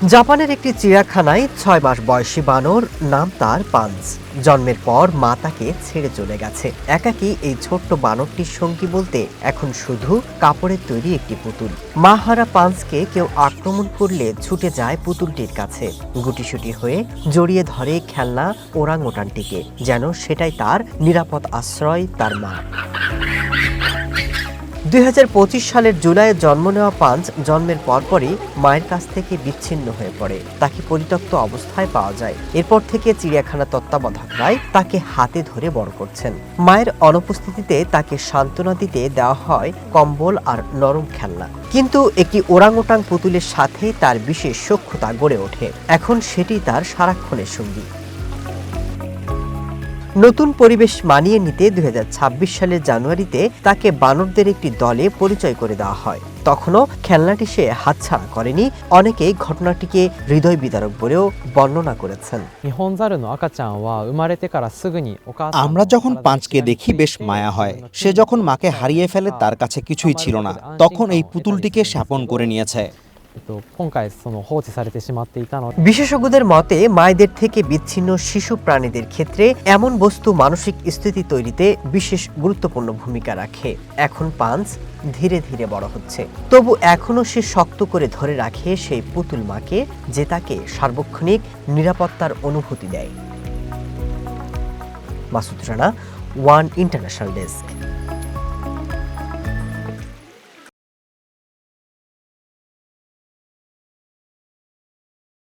জাপানের একটি চিড়িয়াখানায় ৬ মাস বয়সী বানর, নাম তার পাঞ্চ। জন্মের পর মা তাকে ছেড়ে চলে গেছে। একাকী এই ছোট্ট বানরটির সঙ্গী বলতে এখন শুধু কাপড়ের তৈরি একটি পুতুল। মা হারা পাঞ্চকে কেউ আক্রমণ করলে ছুটে যায় পুতুলটির কাছে, গুটিসুটি হয়ে জড়িয়ে ধরে খেলনা ওরাংওটানটিকে, যেন সেটাই তার নিরাপদ আশ্রয়, তার মা। ২০২৫ সালের জুলাইয়ে জন্ম নেওয়া পাঞ্চ জন্মের পরপরই মায়ের কাছ থেকে বিচ্ছিন্ন হয়ে পড়ে। তাকে পরিত্যক্ত অবস্থায় পাওয়া যায়। এরপর থেকে চিড়িয়াখানা তত্ত্বাবধায়করাই তাকে হাতে ধরে বড় করছেন। মায়ের অনুপস্থিতিতে তাকে সান্ত্বনা দিতে দেওয়া হয় কম্বল আর নরম খেলনা। কিন্তু একটি ওরাংওটাং পুতুলের সাথে তার বিশেষ সখ্যতা গড়ে ওঠে। এখন সেটি তার সারাক্ষণের সঙ্গী। নতুন পরিবেশ মানিয়ে নিতে ২০২৬ সালের জানুয়ারিতে তাকে বানরদের একটি দলে পরিচয় করে দেওয়া হয়। তখনও খেলনাটি সে হাতছাড়া করেনি। অনেকেই ঘটনাটিকে হৃদয় বিদারক বলেও বর্ণনা করেছেন। আমরা যখন পাঁচকে দেখি বেশ মায়া হয়। সে যখন মাকে হারিয়ে ফেলে তার কাছে কিছুই ছিল না, তখন এই পুতুলটিকে শাপন করে নিয়েছে। বিশেষজ্ঞদের মতে মায়েদের থেকে বিচ্ছিন্ন শিশু প্রাণীদের ক্ষেত্রে এমন বস্তু মানসিক স্থিতি তৈরিতে বিশেষ গুরুত্বপূর্ণ ভূমিকা রাখে। এখন পাঞ্চ ধীরে ধীরে বড় হচ্ছে, তবু এখনো সে শক্ত করে ধরে রাখে সেই পুতুল মাকে, যে তাকে সার্বক্ষণিক নিরাপত্তার অনুভূতি দেয়। Masud Rana, one international desk.